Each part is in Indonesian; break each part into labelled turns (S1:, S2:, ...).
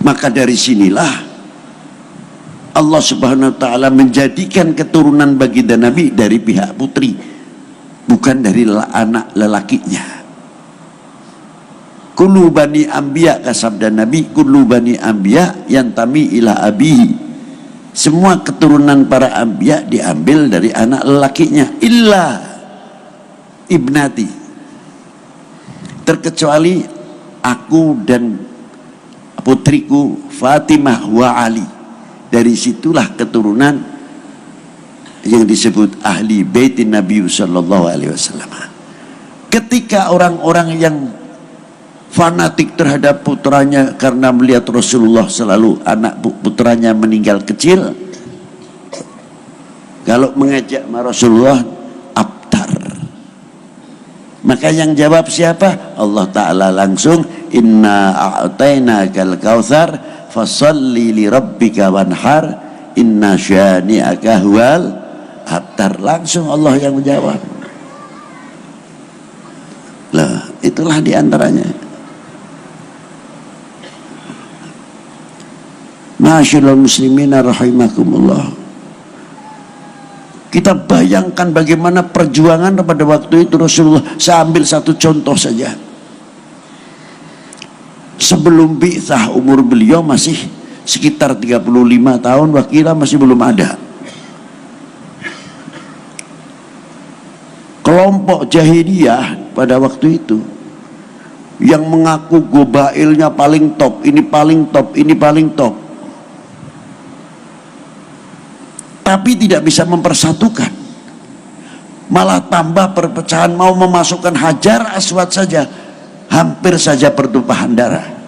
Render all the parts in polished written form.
S1: Maka dari sinilah Allah Subhanahu wa ta'ala menjadikan keturunan baginda Nabi dari pihak putri, bukan dari anak lelakinya. Kullu bani anbiya, kasabda Nabi, kullu bani anbiya yantami ila abihi. Semua keturunan para anbiya diambil dari anak lelakinya, illa ibnati, terkecuali aku dan putriku Fatimah wa Ali. Dari situlah keturunan yang disebut ahli baitin Nabi sallallahu alaihi wasallam. Ketika orang-orang yang fanatik terhadap putranya karena melihat Rasulullah selalu anak putranya meninggal kecil, kalau mengajak Rasulullah abtar, maka yang jawab siapa? Allah Ta'ala langsung, inna a'tainakal kautsar fasalli li rabbika wanhar inna syani'aka huwal abtar. Langsung Allah yang menjawab. Lah, itulah diantaranya. Ma'asyiral muslimina rahimakumullah. Kita bayangkan bagaimana perjuangan pada waktu itu Rasulullah. Saya ambil satu contoh saja. Sebelum bi'tsah umur beliau masih sekitar 35 tahun, wakila masih belum ada. Kelompok jahiliyah pada waktu itu yang mengaku gobailnya paling top, ini paling top, ini paling top, tapi tidak bisa mempersatukan, malah tambah perpecahan. Mau memasukkan Hajar Aswad saja hampir saja pertumpahan darah.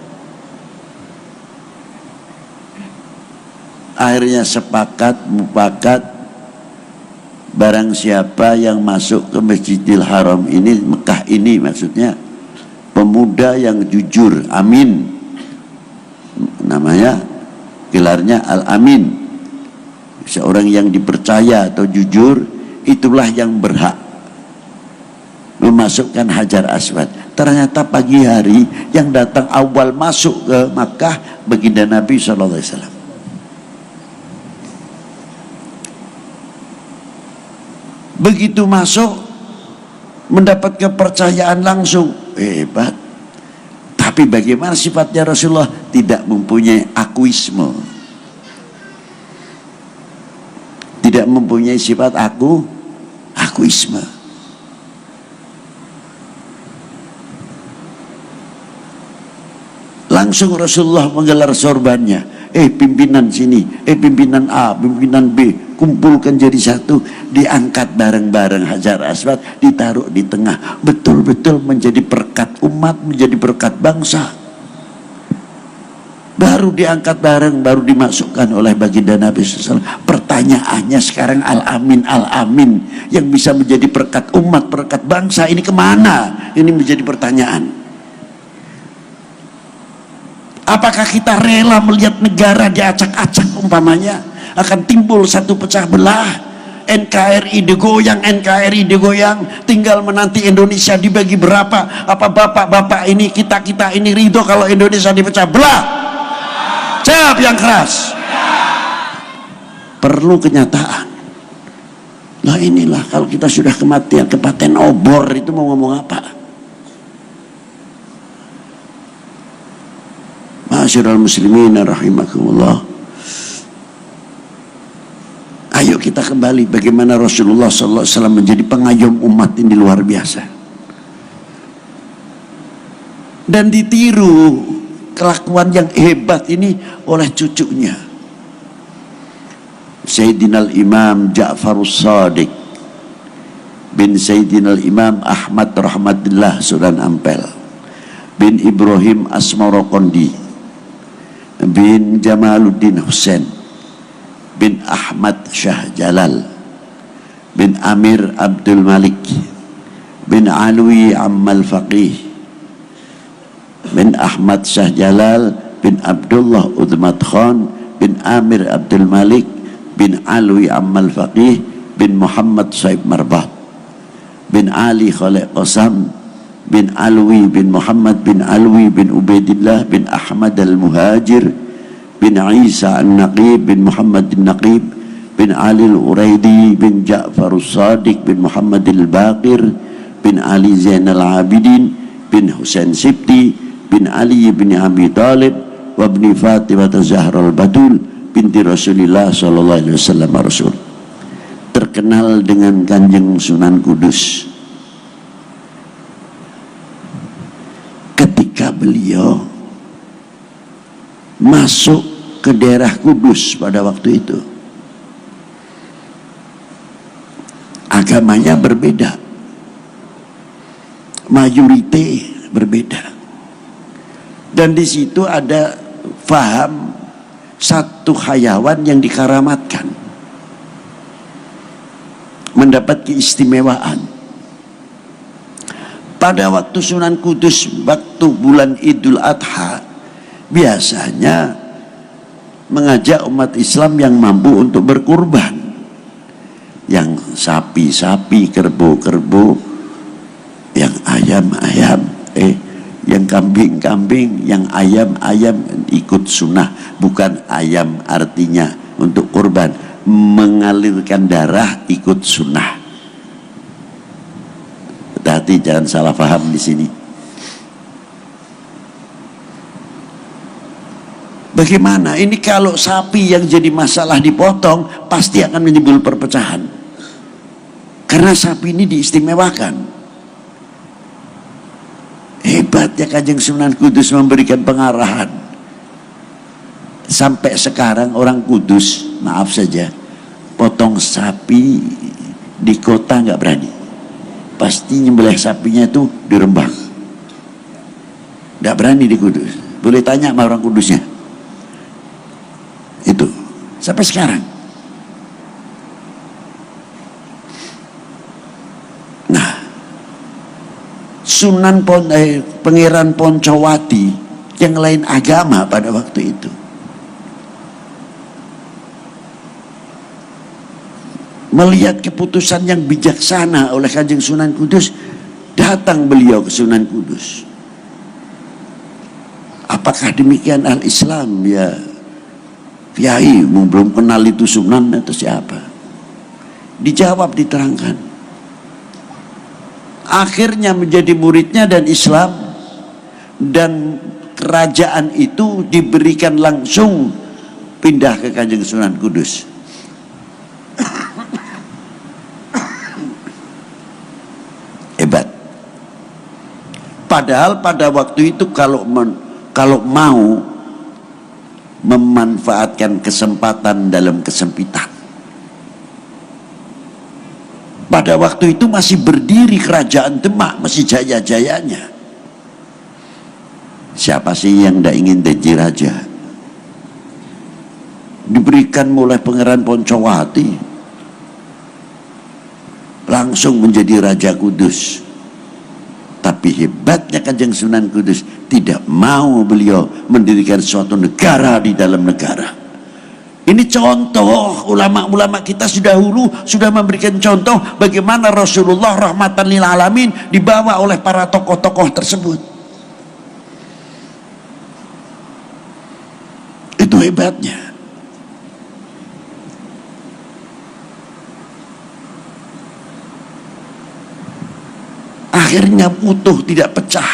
S1: Akhirnya sepakat mufakat, barang siapa yang masuk ke Masjidil Haram ini, Mekah ini maksudnya, pemuda yang jujur, amin, namanya gelarnya Al-Amin, seorang yang dipercaya atau jujur, itulah yang berhak memasukkan Hajar Aswad. Ternyata pagi hari yang datang awal masuk ke Makkah baginda Nabi SAW. Begitu masuk mendapat kepercayaan langsung, hebat. Tapi bagaimana sifatnya Rasulullah? Tidak mempunyai akuisme, tidak mempunyai sifat akuisme. Langsung Rasulullah menggelar sorbannya, pimpinan sini, pimpinan A, pimpinan B, kumpulkan jadi satu, diangkat bareng-bareng Hajar Aswad, ditaruh di tengah, betul-betul menjadi berkat umat, menjadi berkat bangsa. Baru diangkat bareng, baru dimasukkan oleh baginda Nabi SAW. Pertanyaannya sekarang, Al-Amin, Al-Amin yang bisa menjadi berkat umat, berkat bangsa, ini kemana? Ini menjadi pertanyaan. Apakah kita rela melihat negara diacak-acak umpamanya? Akan timbul satu pecah belah, NKRI digoyang, NKRI digoyang, tinggal menanti Indonesia dibagi berapa. Apa bapak-bapak ini, kita-kita ini ridho kalau Indonesia dipecah belah? Jawab yang keras. Perlu kenyataan. Nah inilah, kalau kita sudah kematian, kepaten obor, itu mau ngomong apa? Ma'asyiral muslimin rahimakumullah. Ayo kita kembali bagaimana Rasulullah SAW menjadi pengayom umat ini luar biasa. Dan ditiru kelakuan yang hebat ini oleh cucunya, Sayyidina Imam Ja'farus Shadiq bin Sayyidina Imam Ahmad Rahmatillah Sudan Ampel bin Ibrahim Asmarokondi bin Jamaluddin Husain bin Ahmad Syah Jalal bin Amir Abdul Malik bin Alwi Ammal Faqih bin Ahmad Syah Jalal bin Abdullah Udmat Khan bin Amir Abdul Malik bin Alwi Ammal Faqih bin Muhammad Saib Marbat bin Ali Khalid Qasam bin Alwi bin Muhammad bin Alwi bin Ubaidillah bin Ahmad al-Muhajir bin Isa An-Naqib bin Muhammad An-Naqib bin Ali Al-Uraidi bin Ja'far As-Sadiq bin Muhammad Al-Baqir bin Ali Zainal Abidin bin Husain Sibti bin Ali bin Abi Talib wa bin Fatimah Zahra Al-Batul binti Rasulullah sallallahu alaihi wasallam Rasul. Terkenal dengan Kanjeng Sunan Kudus. Ketika beliau masuk ke daerah Kudus pada waktu itu, agamanya berbeda, mayoritas berbeda, dan di situ ada faham satu hayawan yang dikaramatkan, mendapat keistimewaan. Pada waktu Sunan Kudus, waktu bulan Idul Adha, biasanya mengajak umat Islam yang mampu untuk berkurban, yang sapi-sapi, kerbau-kerbau, yang ayam-ayam, yang kambing-kambing, yang ayam-ayam, ikut sunnah. Bukan ayam artinya untuk kurban, mengalirkan darah ikut sunnah. Hati-hati, jangan salah paham di sini. Bagaimana ini kalau sapi yang jadi masalah dipotong, pasti akan menimbul perpecahan, karena sapi ini diistimewakan. Hebatnya Kanjeng Sunan Kudus memberikan pengarahan. Sampai sekarang orang Kudus, maaf saja, potong sapi di kota nggak berani. Pasti nyembelih sapinya itu di Rembang. Nggak berani di Kudus. Boleh tanya sama orang Kudusnya. Itu sampai sekarang. Nah, Pangeran Poncowati yang lain agama pada waktu itu, melihat keputusan yang bijaksana oleh Kanjeng Sunan Kudus, datang beliau ke Sunan Kudus. Apakah demikian al-Islam ya Kiai? Belum kenal itu Sunan atau siapa? Dijawab, diterangkan. Akhirnya menjadi muridnya dan Islam, dan kerajaan itu diberikan langsung pindah ke Kanjeng Sunan Kudus. Hebat. Padahal pada waktu itu kalau mau memanfaatkan kesempatan dalam kesempitan, pada waktu itu masih berdiri kerajaan Demak, masih jaya-jayanya. Siapa sih yang tidak ingin jadi raja? Diberikan mulai Pangeran Poncowati, langsung menjadi Raja Kudus. Tapi hebatnya Kanjeng Sunan Kudus, tidak mau beliau mendirikan suatu negara di dalam negara. Ini contoh, ulama-ulama kita sudah dahulu sudah memberikan contoh bagaimana Rasulullah rahmatan lil alamin dibawa oleh para tokoh-tokoh tersebut. Itu hebatnya. Akhirnya utuh, tidak pecah.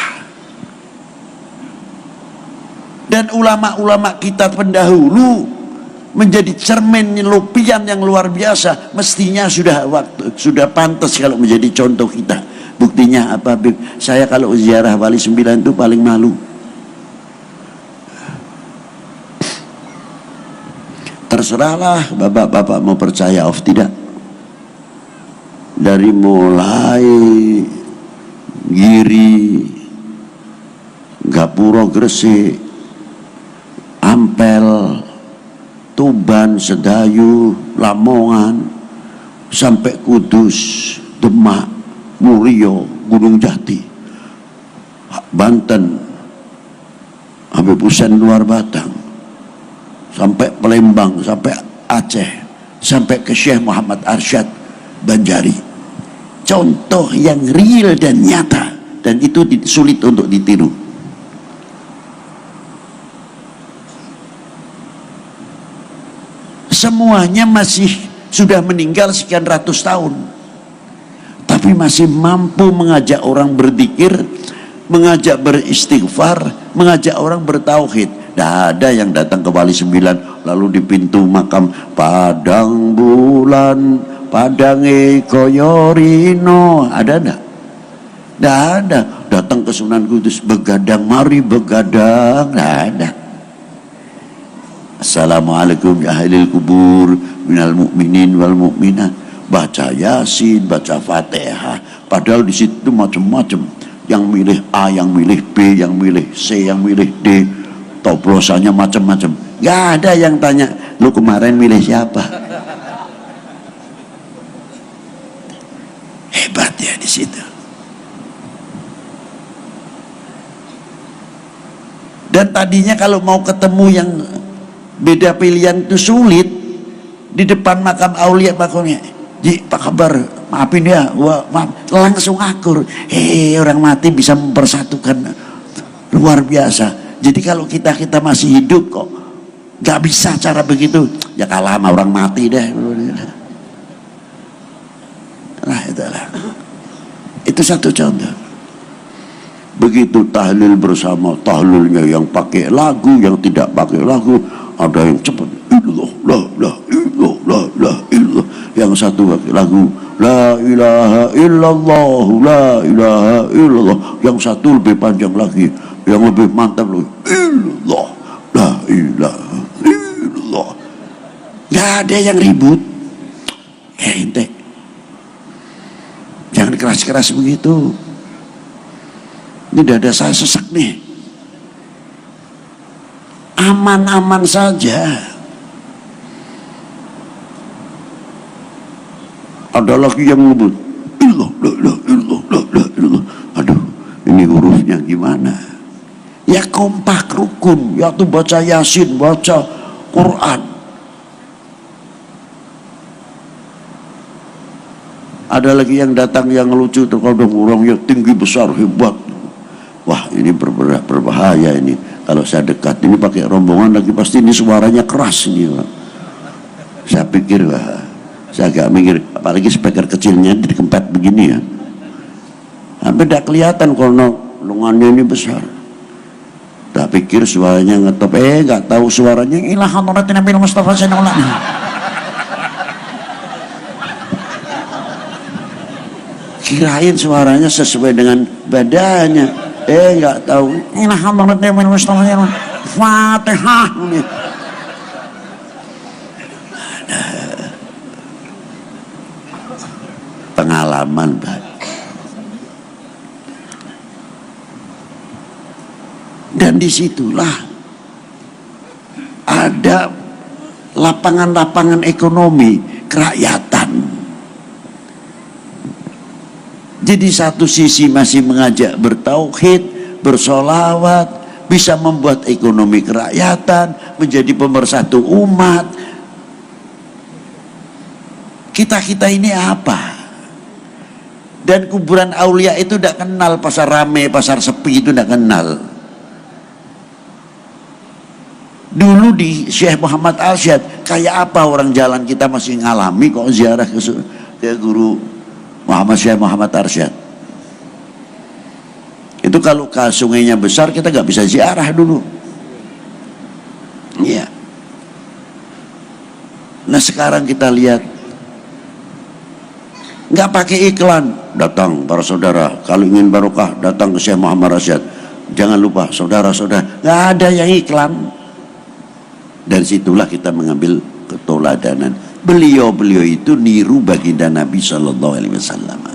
S1: Dan ulama-ulama kita pendahulu menjadi cermin lupian yang luar biasa. Mestinya sudah pantas kalau menjadi contoh kita. Buktinya apa, Bib? Saya kalau ziarah Wali Sembilan itu paling malu. Terserahlah bapak-bapak mau percaya atau tidak. Dari mulai Giri, Gapuro, Gresik, Ampel, Tuban, Sedayu, Lamongan, sampai Kudus, Demak, Murio, Gunung Jati, Banten, sampai Pusen Luar Batang, sampai Palembang, sampai Aceh, sampai ke Syekh Muhammad Arsyad Banjari. Contoh yang real dan nyata, dan itu sulit untuk ditiru. semuanya masih sudah meninggal sekian ratus tahun, tapi masih mampu mengajak orang berzikir, mengajak beristighfar, mengajak orang bertauhid. Tidak ada yang datang ke Wali Sembilan lalu di pintu makam padang bulan padange koyorino, ada enggak? Tidak ada. Datang ke Sunan Kudus begadang, mari begadang, tidak ada. Assalamualaikum ya ahlil kubur minal mu'minin wal mu'minat, baca Yasin, baca Fatihah. Padahal di situ macam-macam, yang milih A, yang milih B, yang milih C, yang milih D, toplosannya macam-macam. Gak ada yang tanya, lu kemarin milih siapa? Hebat ya di situ. Dan tadinya kalau mau ketemu yang beda pilihan itu sulit, di depan makam aulia makamnya, Ji, apa kabar? Maafin ya, maaf. Langsung akur. Orang mati bisa mempersatukan, luar biasa. Jadi kalau kita masih hidup kok nggak bisa cara begitu, ya kalah sama orang mati deh. Nah itulah, itu satu contoh. Begitu tahlil bersama, tahlilnya yang pakai lagu, yang tidak pakai lagu, ada yang cepat illallah, yang satu pakai lagu la ilaha illallah, la ilaha illallah, yang satu lebih panjang lagi, yang lebih mantap lagi, illallah, la ilaha illallah. Gak ada yang ribut. Ente jangan keras-keras begitu. Ini dada saya sesak nih. Aman-aman saja. Ada lagi yang ngebut, aduh, ini hurufnya gimana? Ya kompak rukun, ya tuh baca Yasin, baca Quran. Ada lagi yang datang yang lucu, terkadang orangnya tinggi besar hebat. Wah, ini berbahaya ini. Kalau saya dekat ini pakai rombongan lagi, pasti ini suaranya keras ini, Pak. Saya pikir, wah, saya agak mikir, apalagi speaker kecilnya dikempet begini ya, hampir tidak kelihatan kalau lengannya ini besar. Tak pikir suaranya ngetop, nggak tahu suaranya ilah hadratin Nabi Mustafa sallallahu alaihi wasallam. Kirain suaranya sesuai dengan badannya. Nggak tahu. Ilah hadratin Nabi Mustafa sallallahu alaihi wasallam. Fatihah. Pengalaman, Pak. Dan disitulah ada lapangan-lapangan ekonomi kerakyatan. Jadi satu sisi masih mengajak bertauhid, bersolawat, bisa membuat ekonomi kerakyatan, menjadi pemersatu umat. Kita ini apa? Dan kuburan aulia itu tidak kenal pasar rame, pasar sepi, itu tidak kenal. Dulu di Syekh Muhammad Arsyad, kayak apa orang jalan kita masih ngalami kok ziarah ke guru Muhammad Syekh Muhammad Arsyad. Itu kalau ke sungainya besar kita nggak bisa ziarah dulu. Iya. Nah sekarang kita lihat, nggak pakai iklan, datang para saudara, kalau ingin barokah datang ke Syekh Muhammad Arsyad, jangan lupa saudara-saudara, nggak ada yang iklan. Dan situlah kita mengambil keteladanan. Beliau itu niru baginda Nabi Sallallahu Alaihi Wasallam.